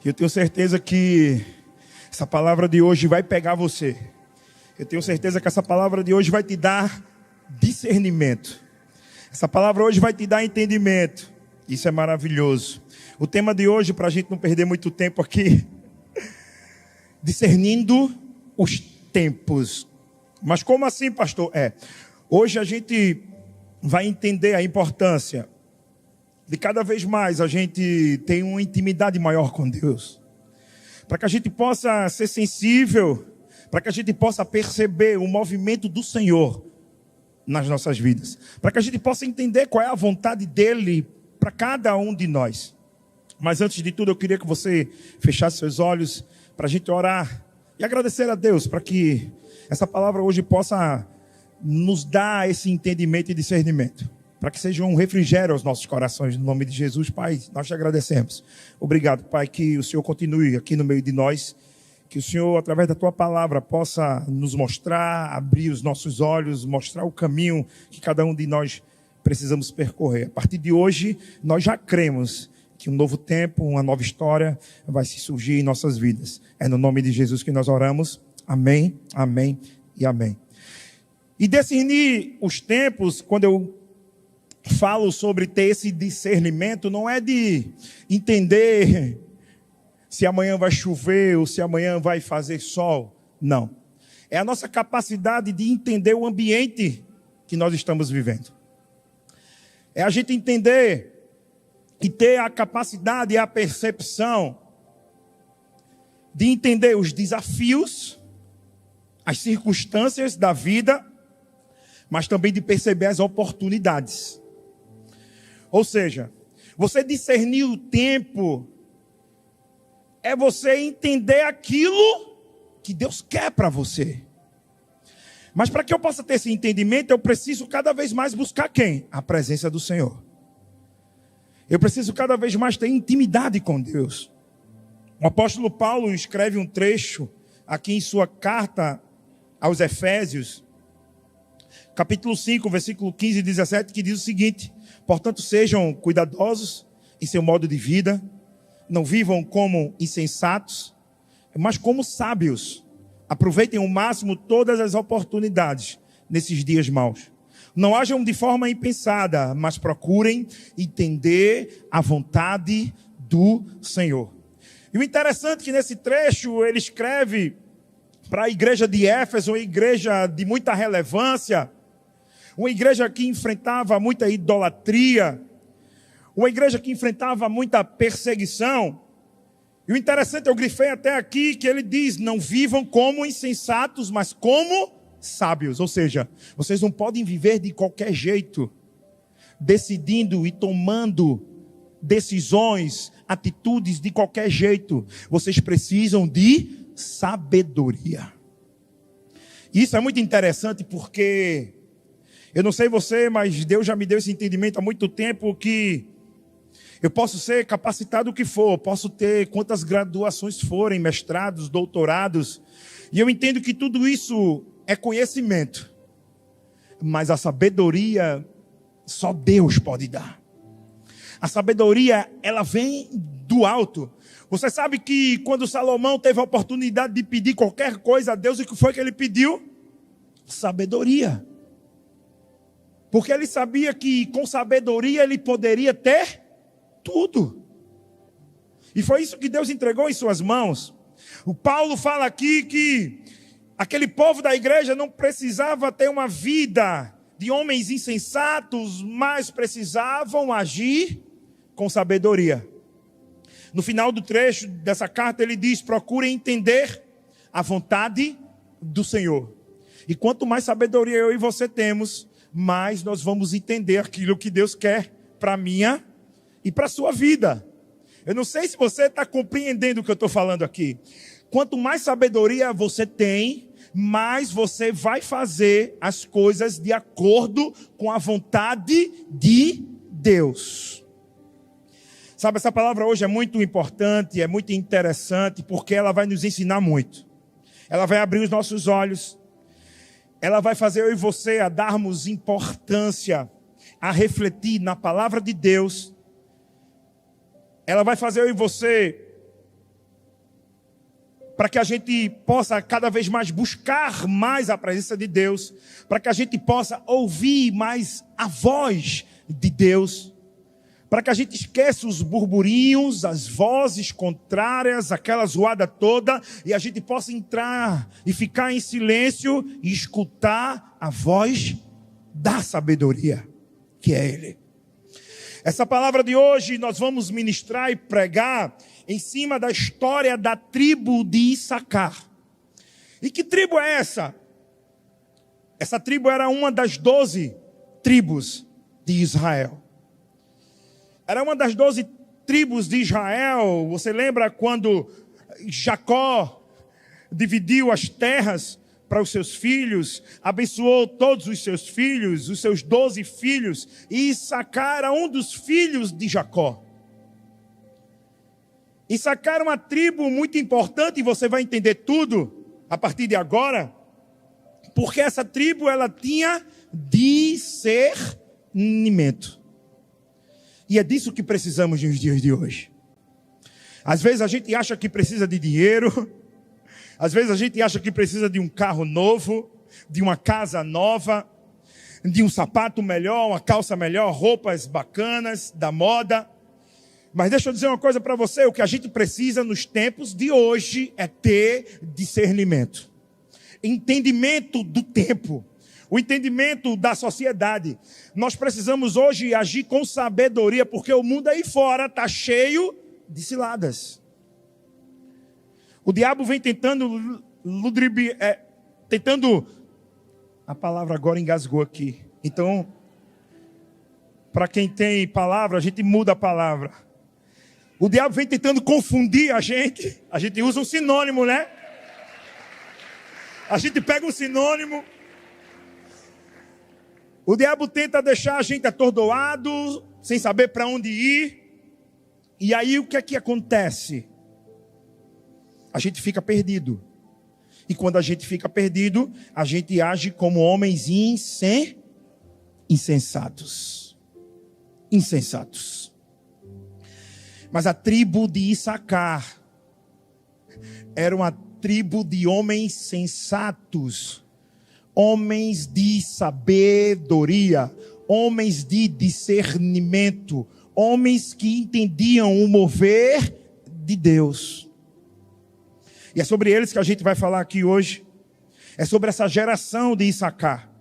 E eu tenho certeza que essa palavra de hoje vai pegar você. Eu tenho certeza que essa palavra de hoje vai te dar discernimento. Essa palavra hoje vai te dar entendimento. Isso é maravilhoso. O tema de hoje, para a gente não perder muito tempo aqui, discernindo os tempos. Mas como assim, pastor? Hoje a gente vai entender a importância de cada vez mais a gente ter uma intimidade maior com Deus. Para que a gente possa ser sensível, para que a gente possa perceber o movimento do Senhor nas nossas vidas. Para que a gente possa entender qual é a vontade dEle para cada um de nós. Mas antes de tudo, eu queria que você fechasse seus olhos para a gente orar e agradecer a Deus para que essa palavra hoje possa nos dar esse entendimento e discernimento. Para que seja um refrigério aos nossos corações, no nome de Jesus, Pai, nós te agradecemos. Obrigado, Pai, que o Senhor continue aqui no meio de nós, que o Senhor, através da Tua palavra, possa nos mostrar, abrir os nossos olhos, mostrar o caminho que cada um de nós precisamos percorrer. A partir de hoje, nós já cremos que um novo tempo, uma nova história vai se surgir em nossas vidas. É no nome de Jesus que nós oramos. Amém, amém e amém. E discernir os tempos, quando eu falo sobre ter esse discernimento, não é de entender se amanhã vai chover ou se amanhã vai fazer sol. Não. É a nossa capacidade de entender o ambiente que nós estamos vivendo. É a gente entender e ter a capacidade e a percepção de entender os desafios, as circunstâncias da vida, mas também de perceber as oportunidades. Ou seja, você discernir o tempo é você entender aquilo que Deus quer para você. Mas para que eu possa ter esse entendimento, eu preciso cada vez mais buscar quem? A presença do Senhor. Eu preciso cada vez mais ter intimidade com Deus. O apóstolo Paulo escreve um trecho aqui em sua carta aos Efésios, capítulo 5, versículo 15 e 17, que diz o seguinte: portanto, sejam cuidadosos em seu modo de vida, não vivam como insensatos, mas como sábios. Aproveitem ao máximo todas as oportunidades nesses dias maus. Não ajam de forma impensada, mas procurem entender a vontade do Senhor. E o interessante é que nesse trecho ele escreve para a igreja de Éfeso, uma igreja de muita relevância, uma igreja que enfrentava muita idolatria, uma igreja que enfrentava muita perseguição. E o interessante, eu grifei até aqui, que ele diz: não vivam como insensatos, mas como sábios. Ou seja, vocês não podem viver de qualquer jeito, decidindo e tomando decisões, atitudes de qualquer jeito. Vocês precisam de sabedoria. Isso é muito interessante porque eu não sei você, mas Deus já me deu esse entendimento há muito tempo que eu posso ser capacitado o que for, posso ter quantas graduações forem, mestrados, doutorados, e eu entendo que tudo isso é conhecimento, mas a sabedoria só Deus pode dar. A sabedoria, ela vem do alto. Você sabe que quando Salomão teve a oportunidade de pedir qualquer coisa a Deus, o que foi que ele pediu? Sabedoria. Porque ele sabia que com sabedoria ele poderia ter tudo. E foi isso que Deus entregou em suas mãos. O Paulo fala aqui que aquele povo da igreja não precisava ter uma vida de homens insensatos, mas precisavam agir com sabedoria. No final do trecho dessa carta ele diz: procurem entender a vontade do Senhor. E quanto mais sabedoria eu e você temos, mais nós vamos entender aquilo que Deus quer para a minha e para a sua vida. Eu não sei se você está compreendendo o que eu estou falando aqui. Quanto mais sabedoria você tem, mais você vai fazer as coisas de acordo com a vontade de Deus. Sabe, essa palavra hoje é muito importante, é muito interessante, porque ela vai nos ensinar muito. Ela vai abrir os nossos olhos. Ela vai fazer eu e você a darmos importância, a refletir na palavra de Deus. Ela vai fazer eu e você para que a gente possa cada vez mais buscar mais a presença de Deus, para que a gente possa ouvir mais a voz de Deus, para que a gente esqueça os burburinhos, as vozes contrárias, aquela zoada toda, e a gente possa entrar e ficar em silêncio e escutar a voz da sabedoria, que é Ele. Essa palavra de hoje nós vamos ministrar e pregar em cima da história da tribo de Issacar. E que tribo é essa? Essa tribo era uma das 12 tribos de Israel. Era uma das 12 tribos de Israel. Você lembra quando Jacó dividiu as terras para os seus filhos, abençoou todos os seus 12 filhos, e Issacar era um dos filhos de Jacó. Issacar era uma tribo muito importante, e você vai entender tudo a partir de agora, porque essa tribo ela tinha discernimento. E é disso que precisamos nos dias de hoje. Às vezes a gente acha que precisa de dinheiro, às vezes a gente acha que precisa de um carro novo, de uma casa nova, de um sapato melhor, uma calça melhor, roupas bacanas, da moda. Mas deixa eu dizer uma coisa para você, o que a gente precisa nos tempos de hoje é ter discernimento. Entendimento do tempo, o entendimento da sociedade. Nós precisamos hoje agir com sabedoria, porque o mundo aí fora está cheio de ciladas. O diabo vem tentando a palavra agora engasgou aqui. Então, para quem tem palavra, a gente muda a palavra. O diabo vem tentando confundir a gente usa um sinônimo, né? A gente pega um sinônimo. O diabo tenta deixar a gente atordoado, sem saber para onde ir. E aí o que é que acontece? A gente fica perdido. E quando a gente fica perdido, a gente age como homens insensatos. Insensatos. Mas a tribo de Issacar era uma tribo de homens sensatos, homens de sabedoria, homens de discernimento, homens que entendiam o mover de Deus. E é sobre eles que a gente vai falar aqui hoje. É sobre essa geração de Issacar.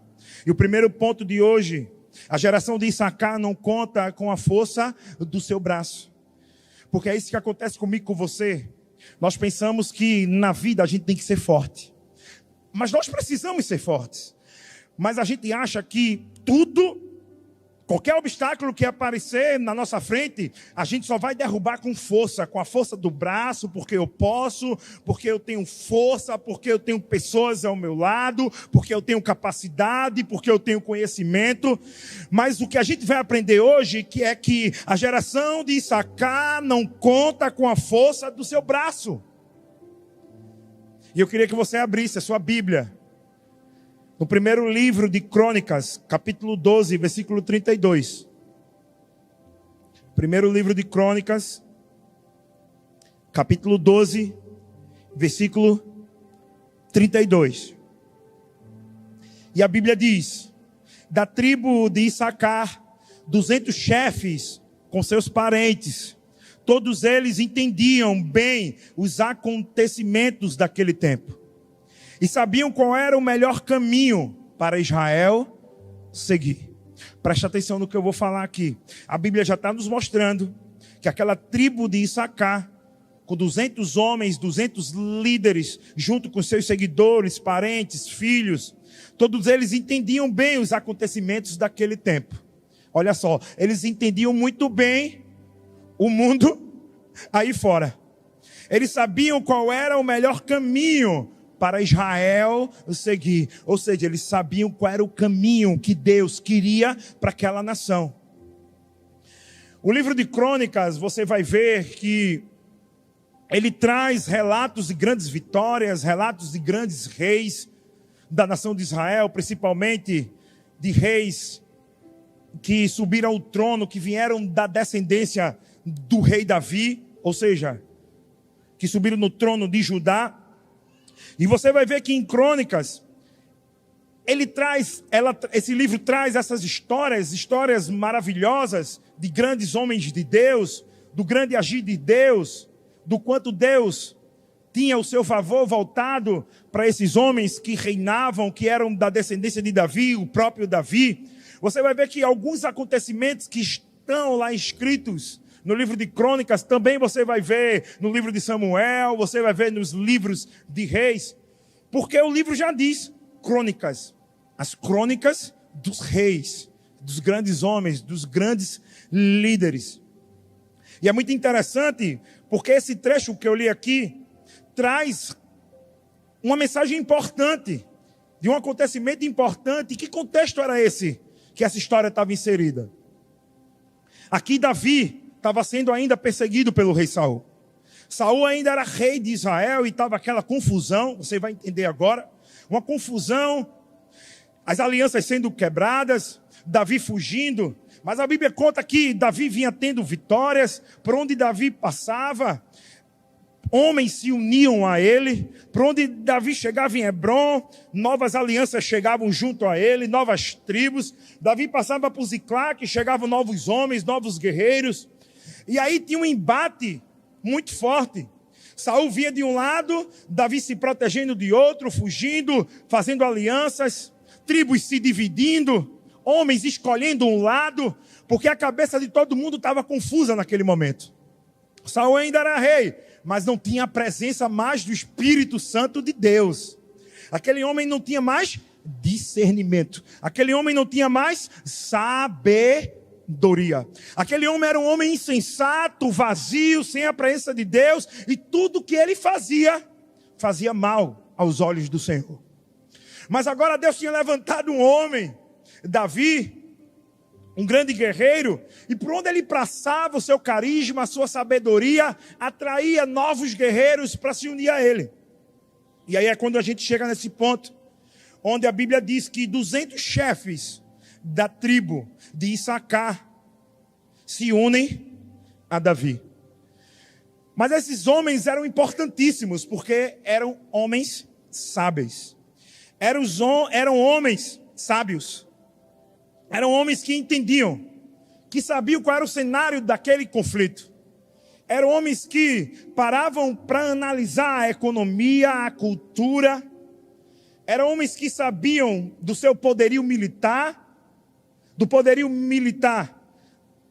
E o primeiro ponto de hoje, a geração de Issacar não conta com a força do seu braço. Porque é isso que acontece comigo, com você. Nós pensamos que na vida a gente tem que ser forte. Mas nós precisamos ser fortes. Mas a gente acha que qualquer obstáculo que aparecer na nossa frente, a gente só vai derrubar com força, com a força do braço, porque eu posso, porque eu tenho força, porque eu tenho pessoas ao meu lado, porque eu tenho capacidade, porque eu tenho conhecimento. Mas o que a gente vai aprender hoje é que a geração de Issacar não conta com a força do seu braço. E eu queria que você abrisse a sua Bíblia no primeiro livro de Crônicas, capítulo 12, versículo 32. Primeiro livro de Crônicas, capítulo 12, versículo 32. E a Bíblia diz: da tribo de Issacar, 200 chefes com seus parentes. Todos eles entendiam bem os acontecimentos daquele tempo. E sabiam qual era o melhor caminho para Israel seguir. Preste atenção no que eu vou falar aqui. A Bíblia já está nos mostrando que aquela tribo de Issacar, com 200 homens, 200 líderes, junto com seus seguidores, parentes, filhos, todos eles entendiam bem os acontecimentos daquele tempo. Olha só, eles entendiam muito bem o mundo aí fora. Eles sabiam qual era o melhor caminho para Israel seguir. Ou seja, eles sabiam qual era o caminho que Deus queria para aquela nação. O livro de Crônicas, você vai ver que ele traz relatos de grandes vitórias, relatos de grandes reis da nação de Israel, principalmente de reis que subiram ao trono, que vieram da descendência do rei Davi, ou seja, que subiram no trono de Judá. E você vai ver que em Crônicas, esse livro traz essas histórias maravilhosas de grandes homens de Deus, do grande agir de Deus, do quanto Deus tinha o seu favor voltado para esses homens que reinavam, que eram da descendência de Davi, o próprio Davi. Você vai ver que alguns acontecimentos que estão lá escritos no livro de Crônicas, também você vai ver no livro de Samuel, você vai ver nos livros de Reis, porque o livro já diz, Crônicas, as crônicas dos reis, dos grandes homens, dos grandes líderes. E é muito interessante, porque esse trecho que eu li aqui, traz uma mensagem importante, de um acontecimento importante. Que contexto era esse que essa história estava inserida? Aqui Davi estava sendo ainda perseguido pelo rei Saul. Saul ainda era rei de Israel e estava aquela confusão, você vai entender agora, uma confusão, as alianças sendo quebradas, Davi fugindo, mas a Bíblia conta que Davi vinha tendo vitórias, por onde Davi passava, homens se uniam a ele, por onde Davi chegava em Hebrom, novas alianças chegavam junto a ele, novas tribos. Davi passava por Ziclague, chegavam novos homens, novos guerreiros. E aí tinha um embate muito forte. Saul vinha de um lado, Davi se protegendo de outro, fugindo, fazendo alianças, tribos se dividindo, homens escolhendo um lado, porque a cabeça de todo mundo estava confusa naquele momento. Saul ainda era rei, mas não tinha a presença mais do Espírito Santo de Deus. Aquele homem não tinha mais discernimento. Aquele homem não tinha mais sabedoria. Aquele homem era um homem insensato, vazio, sem a presença de Deus. E tudo que ele fazia mal aos olhos do Senhor. Mas agora Deus tinha levantado um homem, Davi, um grande guerreiro, e por onde ele passava, o seu carisma, a sua sabedoria, atraía novos guerreiros para se unir a ele. E aí é quando a gente chega nesse ponto, onde a Bíblia diz que 200 chefes da tribo de Issacar se unem a Davi. Mas esses homens eram importantíssimos, porque eram homens sábios. Eram homens sábios. Eram homens que entendiam, que sabiam qual era o cenário daquele conflito. Eram homens que paravam para analisar a economia, a cultura. Eram homens que sabiam do seu poderio militar, do poderio militar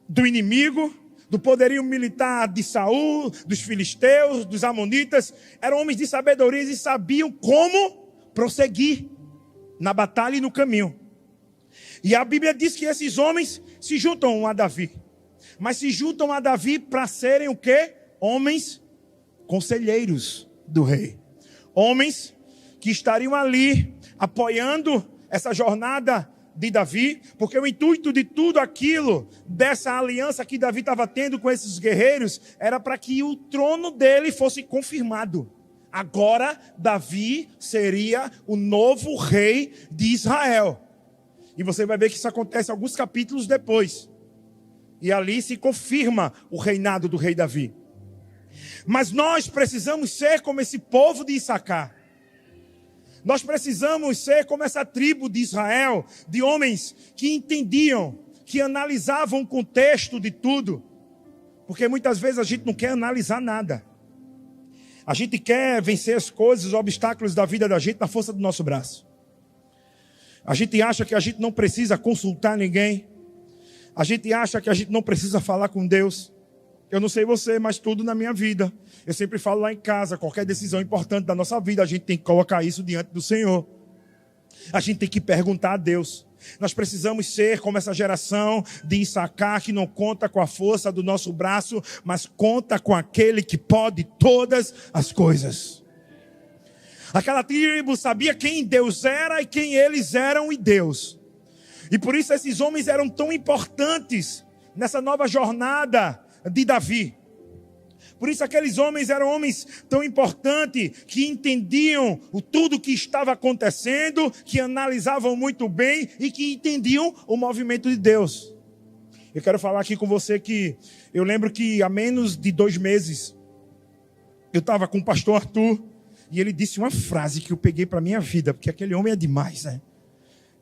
do inimigo, do poderio militar de Saul, dos filisteus, dos amonitas. Eram homens de sabedoria e sabiam como prosseguir na batalha e no caminho. E a Bíblia diz que esses homens se juntam a Davi. Mas se juntam a Davi para serem o quê? Homens conselheiros do rei. Homens que estariam ali apoiando essa jornada de Davi. Porque o intuito de tudo aquilo, dessa aliança que Davi estava tendo com esses guerreiros, era para que o trono dele fosse confirmado. Agora Davi seria o novo rei de Israel. E você vai ver que isso acontece alguns capítulos depois. E ali se confirma o reinado do rei Davi. Mas nós precisamos ser como esse povo de Issacar. Nós precisamos ser como essa tribo de Israel, de homens que entendiam, que analisavam o contexto de tudo. Porque muitas vezes a gente não quer analisar nada. A gente quer vencer as coisas, os obstáculos da vida da gente na força do nosso braço. A gente acha que a gente não precisa consultar ninguém. A gente acha que a gente não precisa falar com Deus. Eu não sei você, mas tudo na minha vida. Eu sempre falo lá em casa, qualquer decisão importante da nossa vida, a gente tem que colocar isso diante do Senhor. A gente tem que perguntar a Deus. Nós precisamos ser como essa geração de Issacar, que não conta com a força do nosso braço, mas conta com aquele que pode todas as coisas. Aquela tribo sabia quem Deus era e quem eles eram em Deus. E por isso esses homens eram tão importantes nessa nova jornada de Davi. Por isso aqueles homens eram homens tão importantes, que entendiam tudo que estava acontecendo, que analisavam muito bem e que entendiam o movimento de Deus. Eu quero falar aqui com você que eu lembro que há menos de 2 meses, eu estava com o pastor Arthur, E ele disse uma frase que eu peguei para a minha vida, porque aquele homem é demais, né?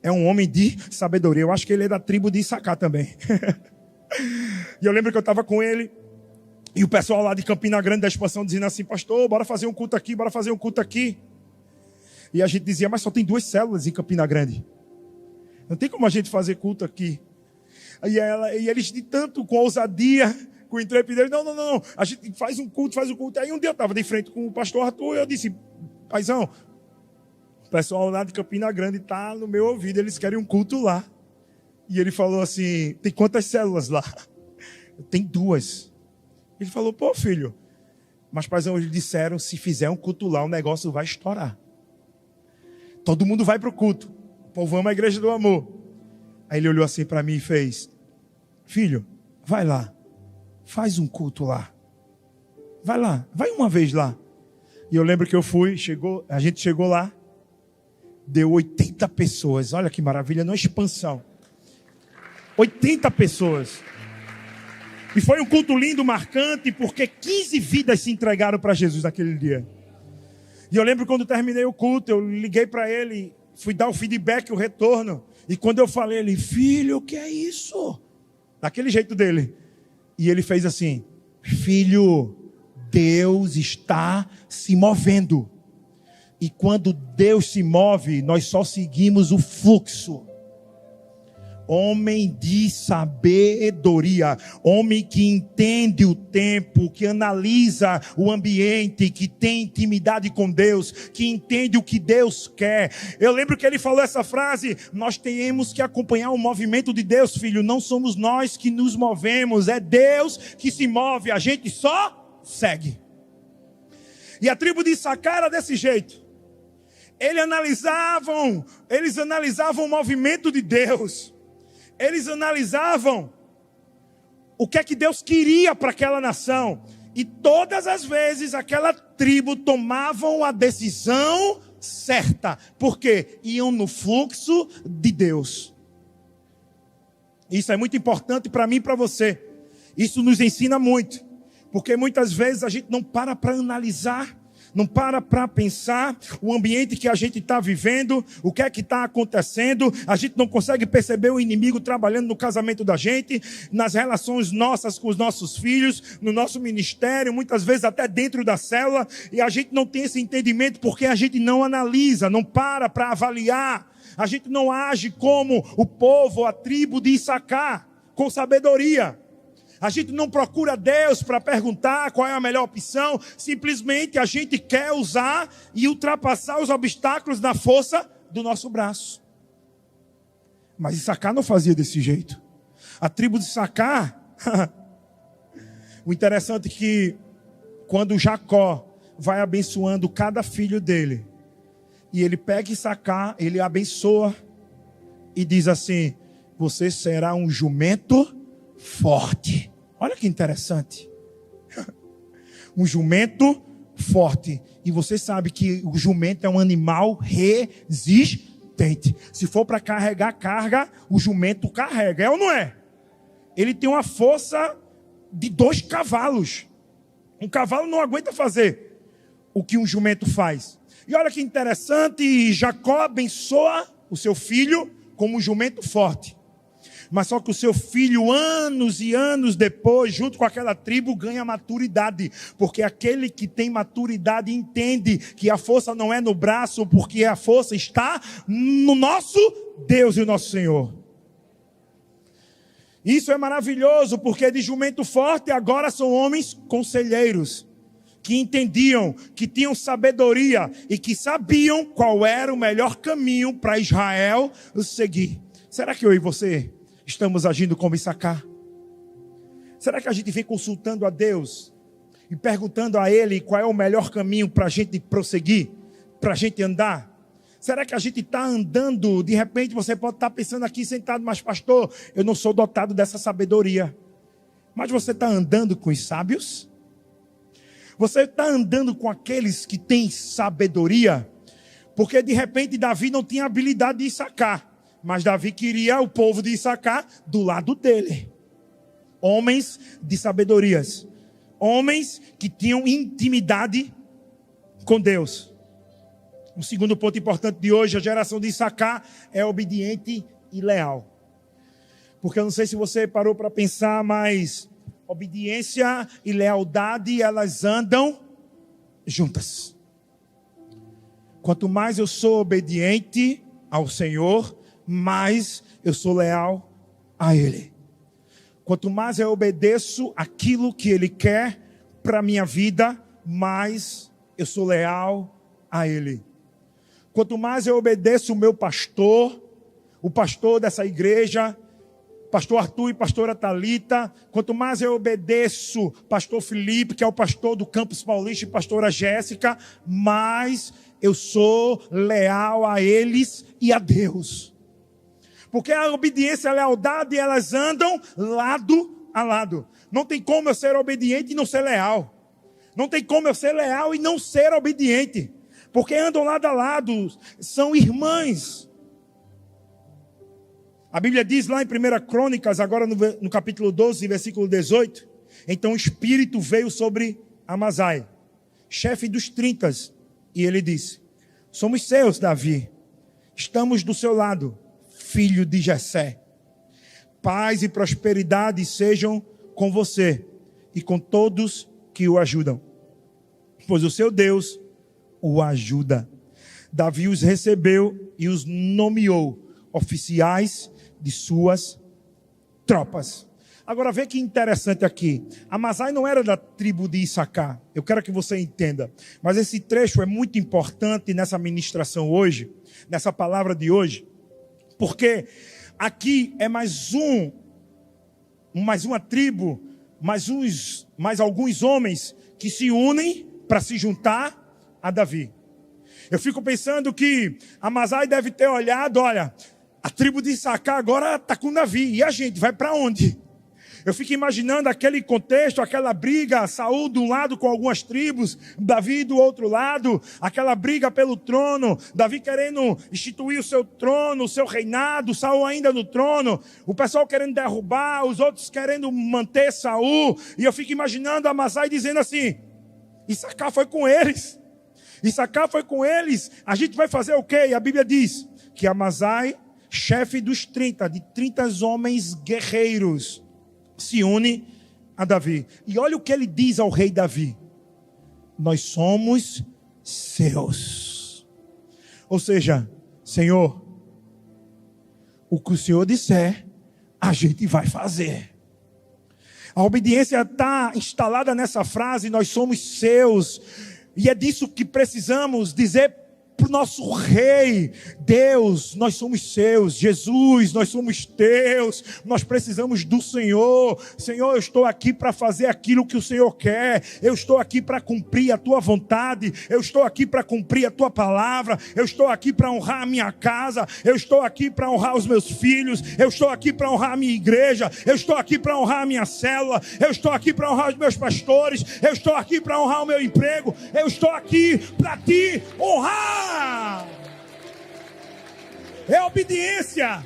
É um homem de sabedoria. Eu acho que ele é da tribo de Issacar também. E eu lembro que eu estava com ele, e o pessoal lá de Campina Grande da expansão dizendo assim: pastor, bora fazer um culto aqui, bora fazer um culto aqui. E a gente dizia: mas só tem 2 células em Campina Grande. Não tem como a gente fazer culto aqui. E eles de tanto com ousadia, com intrepidez, não. A gente faz um culto. Aí um dia eu estava de frente com o pastor Arthur e eu disse: paizão, o pessoal lá de Campina Grande está no meu ouvido, eles querem um culto lá. E ele falou assim: tem quantas células lá? Tem 2. Ele falou: pô, filho, mas paizão, eles disseram, se fizer um culto lá, o negócio vai estourar. Todo mundo vai para o culto. O povo ama a igreja do amor. Aí ele olhou assim para mim e fez: filho, vai lá, faz um culto lá. Vai lá, vai uma vez lá. E eu lembro que eu fui, a gente chegou lá, deu 80 pessoas. Olha que maravilha, numa expansão. 80 pessoas. E foi um culto lindo, marcante, porque 15 vidas se entregaram para Jesus naquele dia. E eu lembro quando terminei o culto, eu liguei para ele, fui dar o feedback, o retorno. E quando eu falei, ele: filho, o que é isso? Daquele jeito dele. E ele fez assim: filho, Deus está se movendo. E quando Deus se move, nós só seguimos o fluxo. Homem de sabedoria, homem que entende o tempo, que analisa o ambiente, que tem intimidade com Deus, que entende o que Deus quer. Eu lembro que ele falou essa frase: nós temos que acompanhar o movimento de Deus, filho. Não somos nós que nos movemos, é Deus que se move, a gente só segue. E a tribo de Issacar era desse jeito. Eles analisavam o movimento de Deus. Eles analisavam o que é que Deus queria para aquela nação. E todas as vezes aquela tribo tomavam a decisão certa. Porque iam no fluxo de Deus. Isso é muito importante para mim e para você. Isso nos ensina muito. Porque muitas vezes a gente não para analisar, não para pensar o ambiente que a gente está vivendo, o que é que está acontecendo. A gente não consegue perceber o inimigo trabalhando no casamento da gente, nas relações nossas com os nossos filhos, no nosso ministério, muitas vezes até dentro da célula. E a gente não tem esse entendimento porque a gente não analisa, não para avaliar. A gente não age como o povo, a tribo de Issacar, com sabedoria. A gente não procura Deus para perguntar qual é a melhor opção. Simplesmente a gente quer usar e ultrapassar os obstáculos na força do nosso braço. Mas Issacar não fazia desse jeito. A tribo de Issacar, o interessante é que quando Jacó vai abençoando cada filho dele, e ele pega Issacar, ele abençoa e diz assim: você será um jumento forte. Olha que interessante. Um jumento forte. E você sabe que o jumento é um animal resistente. Se for para carregar carga, o jumento carrega. É ou não é? Ele tem uma força de 2 cavalos. Um cavalo não aguenta fazer o que um jumento faz. E olha que interessante. Jacó abençoa o seu filho como um jumento forte. Mas só que o seu filho, anos e anos depois, junto com aquela tribo, ganha maturidade. Porque aquele que tem maturidade entende que a força não é no braço, porque a força está no nosso Deus e o nosso Senhor. Isso é maravilhoso, porque de jumento forte agora são homens conselheiros. Que entendiam, que tinham sabedoria e que sabiam qual era o melhor caminho para Israel seguir. Será que eu e você estamos agindo como Issacar? Será que a gente vem consultando a Deus e perguntando a Ele qual é o melhor caminho para a gente prosseguir, para a gente andar? Será que a gente está andando? De repente você pode estar pensando aqui sentado: mas pastor, eu não sou dotado dessa sabedoria. Mas você está andando com os sábios? Você está andando com aqueles que têm sabedoria? Porque de repente Davi não tinha habilidade de Issacar. Mas Davi queria o povo de Issacar do lado dele. Homens de sabedorias. Homens que tinham intimidade com Deus. O segundo ponto importante de hoje, a geração de Issacar é obediente e leal. Porque eu não sei se você parou para pensar, mas obediência e lealdade, elas andam juntas. Quanto mais eu sou obediente ao Senhor, mais eu sou leal a Ele. Quanto mais eu obedeço aquilo que Ele quer para a minha vida, mais eu sou leal a Ele. Quanto mais eu obedeço o meu pastor, o pastor dessa igreja, pastor Arthur e pastora Thalita, quanto mais eu obedeço pastor Felipe, que é o pastor do Campus Paulista, e pastora Jéssica, mais eu sou leal a eles e a Deus. Porque a obediência e a lealdade, elas andam lado a lado. Não tem como eu ser obediente e não ser leal. Não tem como eu ser leal e não ser obediente. Porque andam lado a lado, são irmãs. A Bíblia diz lá em 1 Crônicas, agora no capítulo 12, versículo 18. Então o Espírito veio sobre Amazai, chefe dos 30, e ele disse: somos seus, Davi, estamos do seu lado, filho de Jessé. Paz e prosperidade sejam com você e com todos que o ajudam, pois o seu Deus o ajuda. Davi os recebeu e os nomeou oficiais de suas tropas. Agora vê que interessante aqui. Amazai não era da tribo de Issacar. Eu quero que você entenda. Mas esse trecho é muito importante nessa ministração hoje, nessa palavra de hoje, porque aqui é mais uma tribo, mais alguns homens que se unem para se juntar a Davi. Eu fico pensando que Amazai deve ter olhado, olha, a tribo de Issacar agora está com Davi. E a gente vai para onde? Eu fico imaginando aquele contexto, aquela briga, Saul de um lado com algumas tribos, Davi do outro lado, aquela briga pelo trono, Davi querendo instituir o seu trono, o seu reinado, Saul ainda no trono, o pessoal querendo derrubar, os outros querendo manter Saul. E eu fico imaginando Amazai dizendo assim: Issacar foi com eles. Issacar foi com eles. A gente vai fazer o quê? E a Bíblia diz que Amazai, chefe dos 30 homens guerreiros, se une a Davi. E olha o que ele diz ao rei Davi: nós somos seus. Ou seja, Senhor, o que o Senhor disser, a gente vai fazer. A obediência está instalada nessa frase: nós somos seus. E é disso que precisamos dizer para o nosso rei: Deus, nós somos seus. Jesus, nós somos teus. Nós precisamos do Senhor. Senhor, eu estou aqui para fazer aquilo que o Senhor quer. Eu estou aqui para cumprir a tua vontade. Eu estou aqui para cumprir a tua palavra. Eu estou aqui para honrar a minha casa. Eu estou aqui para honrar os meus filhos. Eu estou aqui para honrar a minha igreja. Eu estou aqui para honrar a minha célula. Eu estou aqui para honrar os meus pastores. Eu estou aqui para honrar o meu emprego. Eu estou aqui para te honrar. É obediência.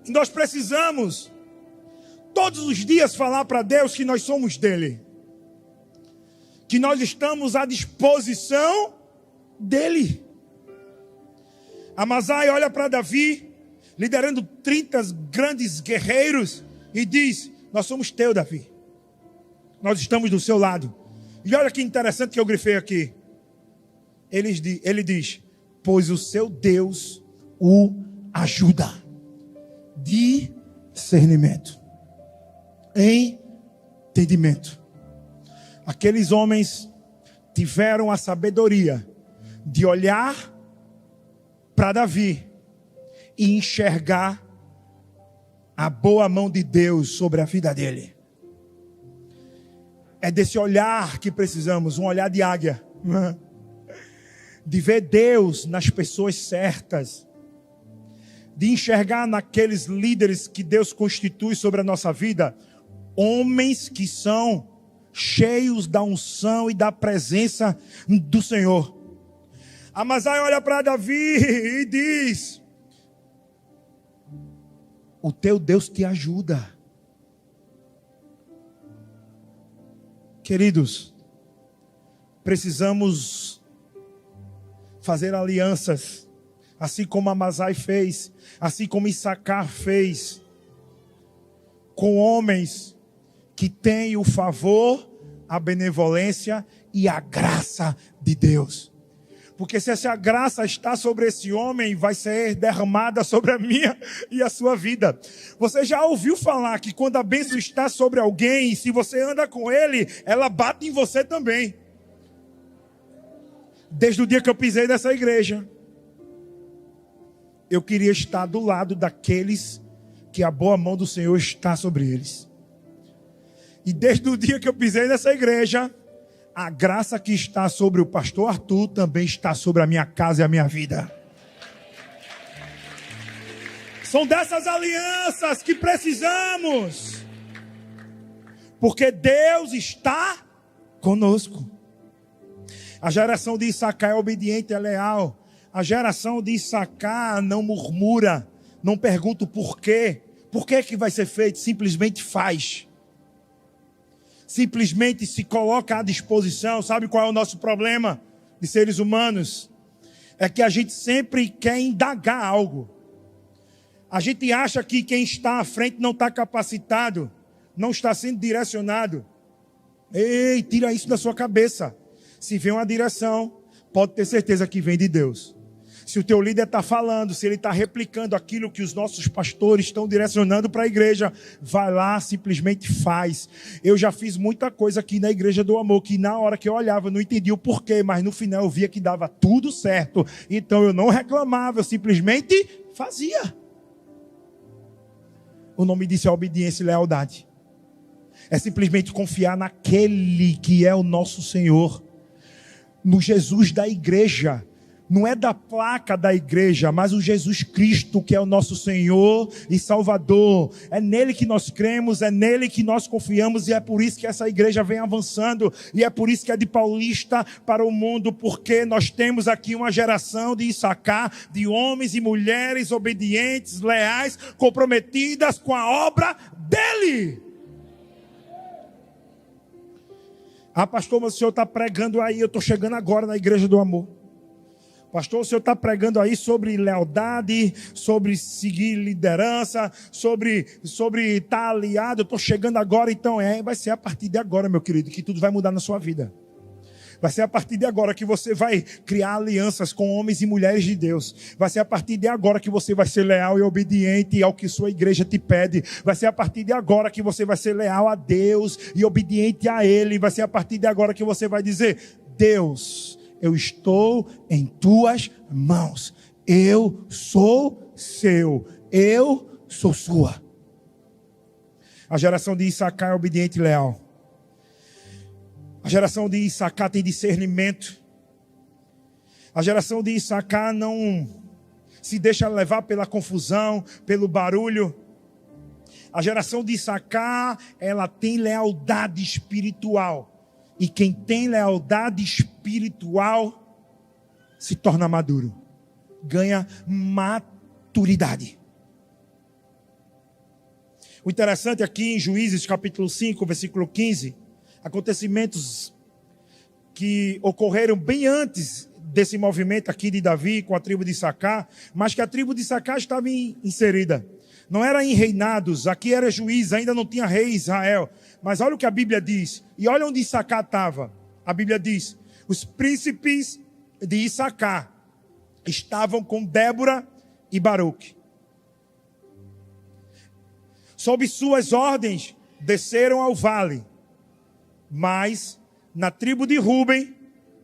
Nós precisamos todos os dias falar para Deus que nós somos dele, que nós estamos à disposição dele. Amazai olha para Davi, liderando 30 grandes guerreiros, e diz: nós somos teu, Davi, nós estamos do seu lado. E olha que interessante que eu grifei aqui. Ele diz: pois o seu Deus o ajuda. Discernimento, entendimento. Aqueles homens tiveram a sabedoria de olhar para Davi e enxergar a boa mão de Deus sobre a vida dele. É desse olhar que precisamos, um olhar de águia, de ver Deus nas pessoas certas, de enxergar naqueles líderes que Deus constitui sobre a nossa vida, homens que são cheios da unção e da presença do Senhor. Amazai olha para Davi e diz: o teu Deus te ajuda. Queridos, precisamos fazer alianças, assim como Amasai fez, assim como Issacar fez, com homens que têm o favor, a benevolência e a graça de Deus. Porque se essa graça está sobre esse homem, vai ser derramada sobre a minha e a sua vida. Você já ouviu falar que quando a bênção está sobre alguém, se você anda com ele, ela bate em você também. Desde o dia que eu pisei nessa igreja, eu queria estar do lado daqueles que a boa mão do Senhor está sobre eles. E desde o dia que eu pisei nessa igreja, a graça que está sobre o pastor Arthur também está sobre a minha casa e a minha vida. São dessas alianças que precisamos, porque Deus está conosco. A geração de Issacar é obediente, é leal. A geração de Issacar não murmura, não pergunta o porquê. Por que vai ser feito? Simplesmente faz. Simplesmente se coloca à disposição. Sabe qual é o nosso problema de seres humanos? É que a gente sempre quer indagar algo. A gente acha que quem está à frente não está capacitado, não está sendo direcionado. Ei, tira isso da sua cabeça. Se vem uma direção, pode ter certeza que vem de Deus. Se o teu líder está falando, se ele está replicando aquilo que os nossos pastores estão direcionando para a igreja, vai lá, simplesmente faz. Eu já fiz muita coisa aqui na Igreja do Amor, que na hora que eu olhava, eu não entendia o porquê, mas no final eu via que dava tudo certo. Então eu não reclamava, eu simplesmente fazia. O nome disso é obediência e lealdade. É simplesmente confiar naquele que é o nosso Senhor, no Jesus da igreja. Não é da placa da igreja, mas o Jesus Cristo, que é o nosso Senhor e Salvador. É nele que nós cremos, é nele que nós confiamos, e é por isso que essa igreja vem avançando, e é por isso que é de Paulista para o mundo, porque nós temos aqui uma geração de Issacar, de homens e mulheres obedientes, leais, comprometidas com a obra dele. Ah, pastor, mas o senhor está pregando aí, eu estou chegando agora na Igreja do Amor. Pastor, o senhor está pregando aí sobre lealdade, sobre seguir liderança, sobre estar aliado. Eu estou chegando agora, então vai ser a partir de agora, meu querido, que tudo vai mudar na sua vida. Vai ser a partir de agora que você vai criar alianças com homens e mulheres de Deus. Vai ser a partir de agora que você vai ser leal e obediente ao que sua igreja te pede. Vai ser a partir de agora que você vai ser leal a Deus e obediente a Ele. Vai ser a partir de agora que você vai dizer: Deus, eu estou em tuas mãos. Eu sou seu. Eu sou sua. A geração de Issacar é obediente e leal. A geração de Issacar tem discernimento. A geração de Issacar não se deixa levar pela confusão, pelo barulho. A geração de Issacar, ela tem lealdade espiritual. E quem tem lealdade espiritual se torna maduro, ganha maturidade. O interessante aqui em Juízes capítulo 5, versículo 15, acontecimentos que ocorreram bem antes desse movimento aqui de Davi com a tribo de Issacar, mas que a tribo de Issacar estava inserida. Não era em reinados, aqui era juiz, ainda não tinha rei Israel. Mas olha o que a Bíblia diz. E olha onde Issacar estava. A Bíblia diz: os príncipes de Issacar estavam com Débora e Baruque. Sob suas ordens, desceram ao vale. Mas na tribo de Ruben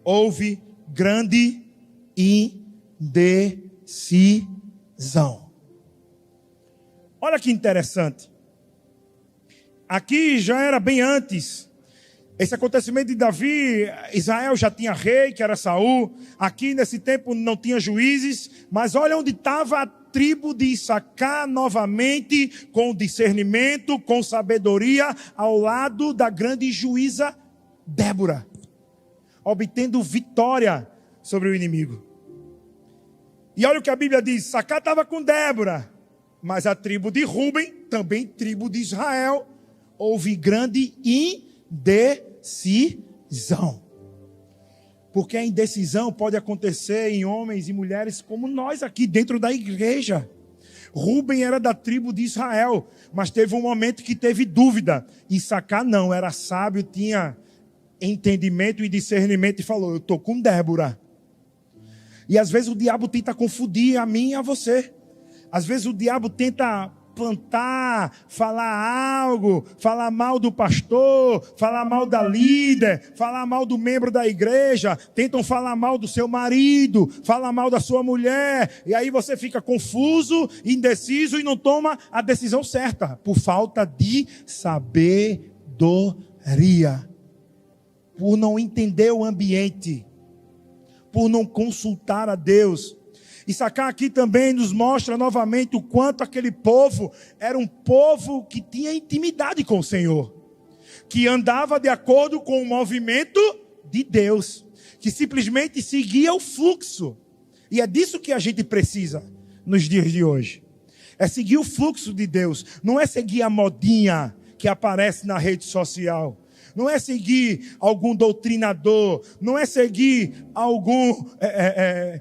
houve grande indecisão. Olha que interessante. Aqui já era bem antes. Esse acontecimento de Davi, Israel já tinha rei, que era Saul. Aqui nesse tempo não tinha juízes. Mas olha onde estava a tribo de Issacar novamente, com discernimento, com sabedoria, ao lado da grande juíza Débora, obtendo vitória sobre o inimigo. E olha o que a Bíblia diz: Issacar estava com Débora, mas a tribo de Ruben, também tribo de Israel, houve grande indecisão. Porque a indecisão pode acontecer em homens e mulheres como nós aqui dentro da igreja. Rúben era da tribo de Israel, mas teve um momento que teve dúvida. Issacar não, era sábio, tinha entendimento e discernimento e falou: eu estou com Débora. E às vezes o diabo tenta confundir a mim e a você. Às vezes o diabo tenta plantar, falar algo, falar mal do pastor, falar mal da líder, falar mal do membro da igreja, tentam falar mal do seu marido, falar mal da sua mulher, e aí você fica confuso, indeciso e não toma a decisão certa, por falta de sabedoria, por não entender o ambiente, por não consultar a Deus. Issacar aqui também nos mostra novamente o quanto aquele povo era um povo que tinha intimidade com o Senhor, que andava de acordo com o movimento de Deus, que simplesmente seguia o fluxo. E é disso que a gente precisa nos dias de hoje. É seguir o fluxo de Deus, não é seguir a modinha que aparece na rede social. Não é seguir algum doutrinador, não é seguir algum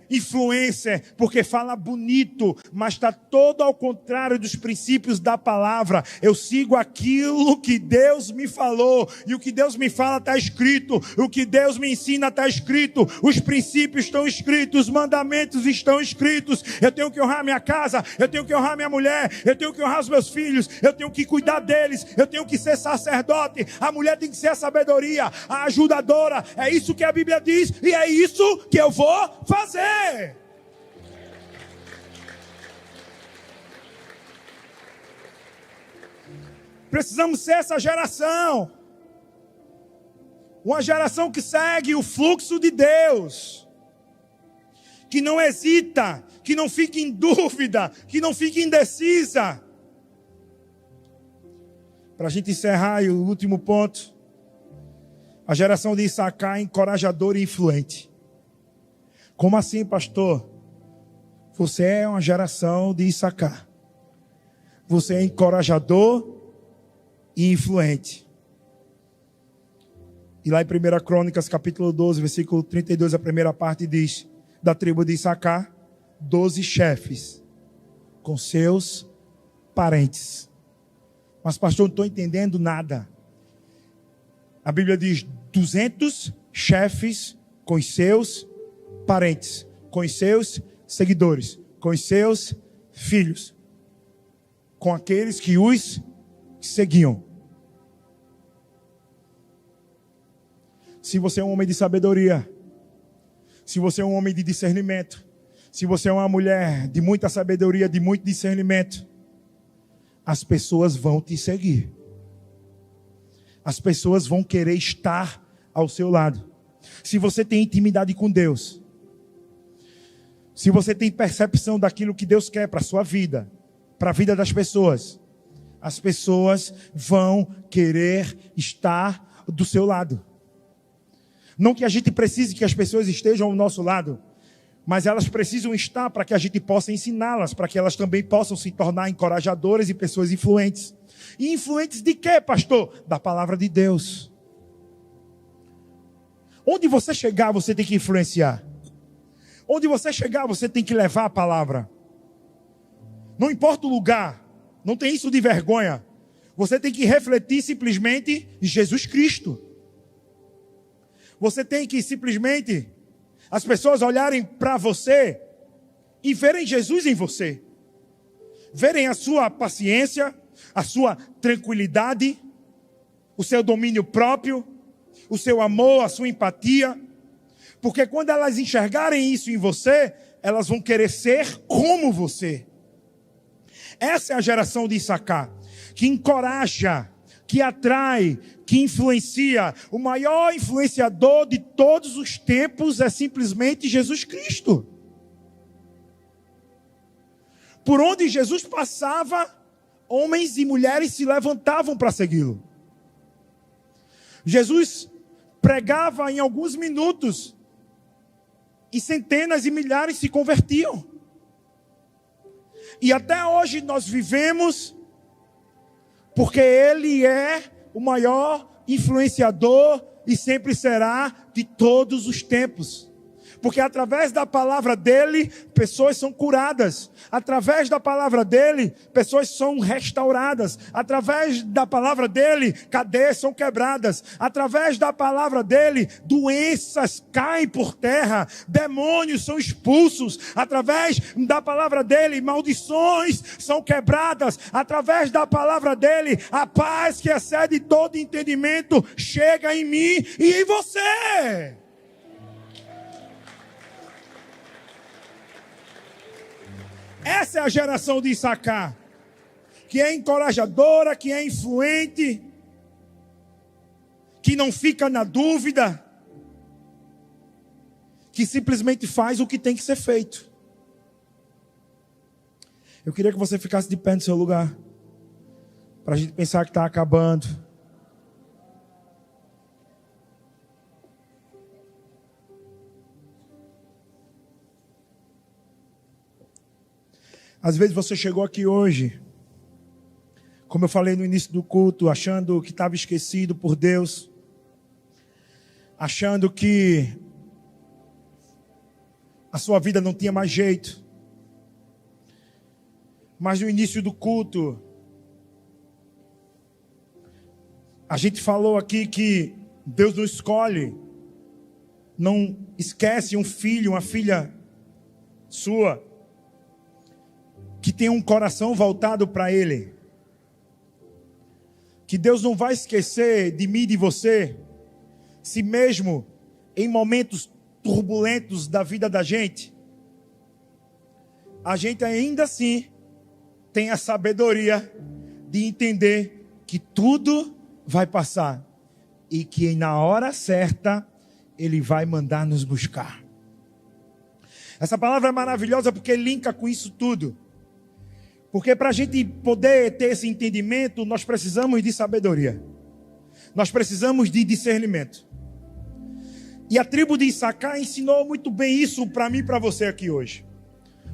influencer, porque fala bonito, mas está todo ao contrário dos princípios da palavra. Eu sigo aquilo que Deus me falou, e o que Deus me fala está escrito, o que Deus me ensina está escrito, os princípios estão escritos, os mandamentos estão escritos. Eu tenho que honrar minha casa, eu tenho que honrar minha mulher, eu tenho que honrar os meus filhos, eu tenho que cuidar deles, eu tenho que ser sacerdote, a mulher tem que ser a sabedoria, a ajudadora. É isso que a Bíblia diz e é isso que eu vou fazer. Precisamos ser essa geração, uma geração que segue o fluxo de Deus, que não hesita, que não fica em dúvida, que não fica indecisa. Para a gente encerrar, e o último ponto: a geração de Issacar é encorajadora e influente. Como assim, pastor? Você é uma geração de Issacar. Você é encorajador e influente. E lá em 1 Crônicas, capítulo 12, versículo 32, a primeira parte diz: da tribo de Issacar, 12 chefes, com seus parentes. Mas pastor, não estou entendendo nada. A Bíblia diz 200 chefes com os seus parentes, com os seus seguidores, com os seus filhos, com aqueles que os seguiam. Se você é um homem de sabedoria, se você é um homem de discernimento, se você é uma mulher de muita sabedoria, de muito discernimento, as pessoas vão te seguir. As pessoas vão querer estar ao seu lado. Se você tem intimidade com Deus, se você tem percepção daquilo que Deus quer para a sua vida, para a vida das pessoas, as pessoas vão querer estar do seu lado. Não que a gente precise que as pessoas estejam ao nosso lado, mas elas precisam estar para que a gente possa ensiná-las, para que elas também possam se tornar encorajadoras e pessoas influentes. E influentes de quê, pastor? Da palavra de Deus. Onde você chegar, você tem que influenciar. Onde você chegar, você tem que levar a palavra. Não importa o lugar, não tem isso de vergonha. Você tem que refletir simplesmente Jesus Cristo. Você tem que simplesmente, as pessoas olharem para você e verem Jesus em você. Verem a sua paciência, a sua tranquilidade, o seu domínio próprio, o seu amor, a sua empatia. Porque quando elas enxergarem isso em você, elas vão querer ser como você. Essa é a geração de Issacar, que encoraja, que atrai, que influencia. O maior influenciador de todos os tempos é simplesmente Jesus Cristo. Por onde Jesus passava, homens e mulheres se levantavam para segui-lo. Jesus pregava em alguns minutos e centenas e milhares se convertiam. E até hoje nós vivemos porque Ele é o maior influenciador e sempre será de todos os tempos. Porque através da palavra dele, pessoas são curadas. Através da palavra dele, pessoas são restauradas. Através da palavra dele, cadeias são quebradas. Através da palavra dele, doenças caem por terra. Demônios são expulsos. Através da palavra dele, maldições são quebradas. Através da palavra dele, a paz que excede todo entendimento chega em mim e em você. Essa é a geração de Issacar, que é encorajadora, que é influente, que não fica na dúvida, que simplesmente faz o que tem que ser feito. Eu queria que você ficasse de pé no seu lugar, para a gente pensar que está acabando. Às vezes você chegou aqui hoje, como eu falei no início do culto, achando que estava esquecido por Deus, achando que a sua vida não tinha mais jeito. Mas no início do culto, a gente falou aqui que Deus não escolhe, não esquece um filho, uma filha sua, que tem um coração voltado para Ele. Que Deus não vai esquecer de mim e de você, se mesmo em momentos turbulentos da vida da gente, a gente ainda assim tem a sabedoria de entender que tudo vai passar e que na hora certa Ele vai mandar nos buscar. Essa palavra é maravilhosa porque linka com isso tudo. Porque para a gente poder ter esse entendimento, nós precisamos de sabedoria. Nós precisamos de discernimento. E a tribo de Issacar ensinou muito bem isso para mim e para você aqui hoje.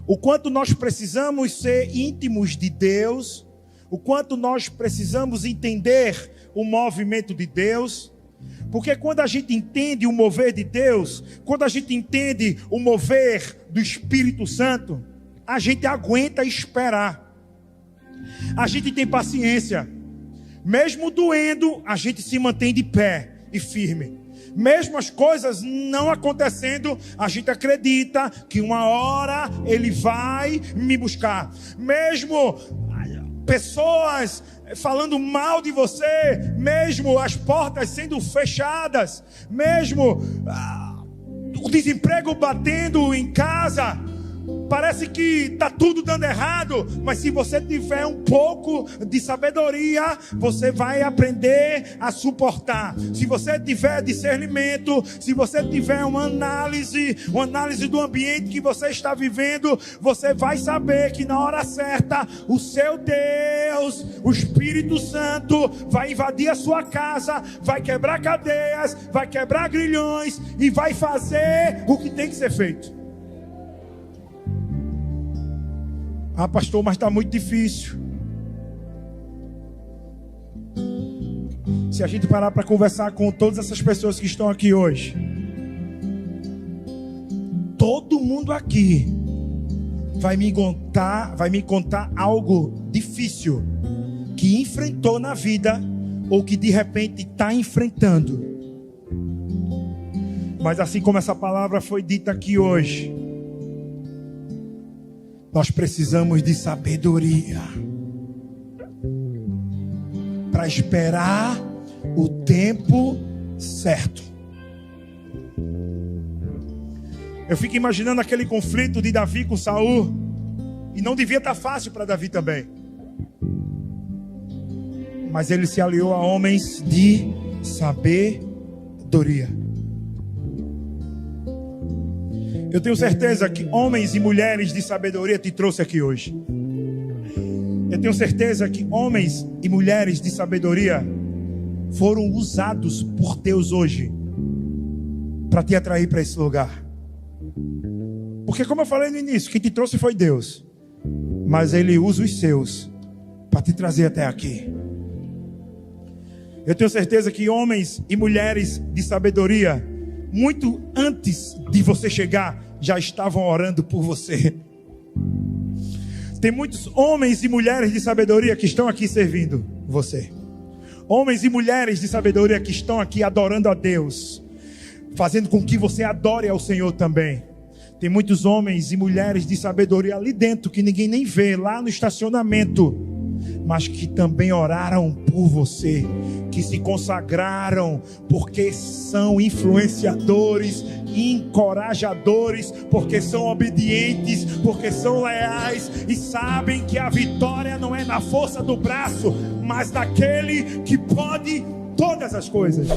O quanto nós precisamos ser íntimos de Deus, o quanto nós precisamos entender o movimento de Deus. Porque quando a gente entende o mover de Deus, quando a gente entende o mover do Espírito Santo, a gente aguenta esperar. A gente tem paciência. Mesmo doendo, a gente se mantém de pé e firme. Mesmo as coisas não acontecendo, a gente acredita que uma hora Ele vai me buscar. Mesmo pessoas falando mal de você, mesmo as portas sendo fechadas, mesmo o desemprego batendo em casa, parece que está tudo dando errado, mas se você tiver um pouco de sabedoria, você vai aprender a suportar. Se você tiver discernimento, se você tiver uma análise do ambiente que você está vivendo, você vai saber que na hora certa, o seu Deus, o Espírito Santo, vai invadir a sua casa, vai quebrar cadeias, vai quebrar grilhões e vai fazer o que tem que ser feito. Ah, pastor, mas está muito difícil. Se a gente parar para conversar com todas essas pessoas que estão aqui hoje, todo mundo aqui vai me contar algo difícil que enfrentou na vida ou que de repente está enfrentando. Mas assim como essa palavra foi dita aqui hoje, nós precisamos de sabedoria para esperar o tempo certo. Eu fico imaginando aquele conflito de Davi com Saul, e não devia estar fácil para Davi também. Mas ele se aliou a homens de sabedoria. Eu tenho certeza que homens e mulheres de sabedoria te trouxe aqui hoje. Eu tenho certeza que homens e mulheres de sabedoria foram usados por Deus hoje para te atrair para esse lugar. Porque como eu falei no início, quem te trouxe foi Deus, mas Ele usa os seus para te trazer até aqui. Eu tenho certeza que homens e mulheres de sabedoria, muito antes de você chegar, já estavam orando por você. Tem muitos homens e mulheres de sabedoria que estão aqui servindo você. Homens e mulheres de sabedoria que estão aqui adorando a Deus, fazendo com que você adore ao Senhor também. Tem muitos homens e mulheres de sabedoria ali dentro que ninguém nem vê, lá no estacionamento, mas que também oraram por você, que se consagraram, porque são influenciadores, encorajadores, porque são obedientes, porque são leais e sabem que a vitória não é na força do braço, mas daquele que pode todas as coisas.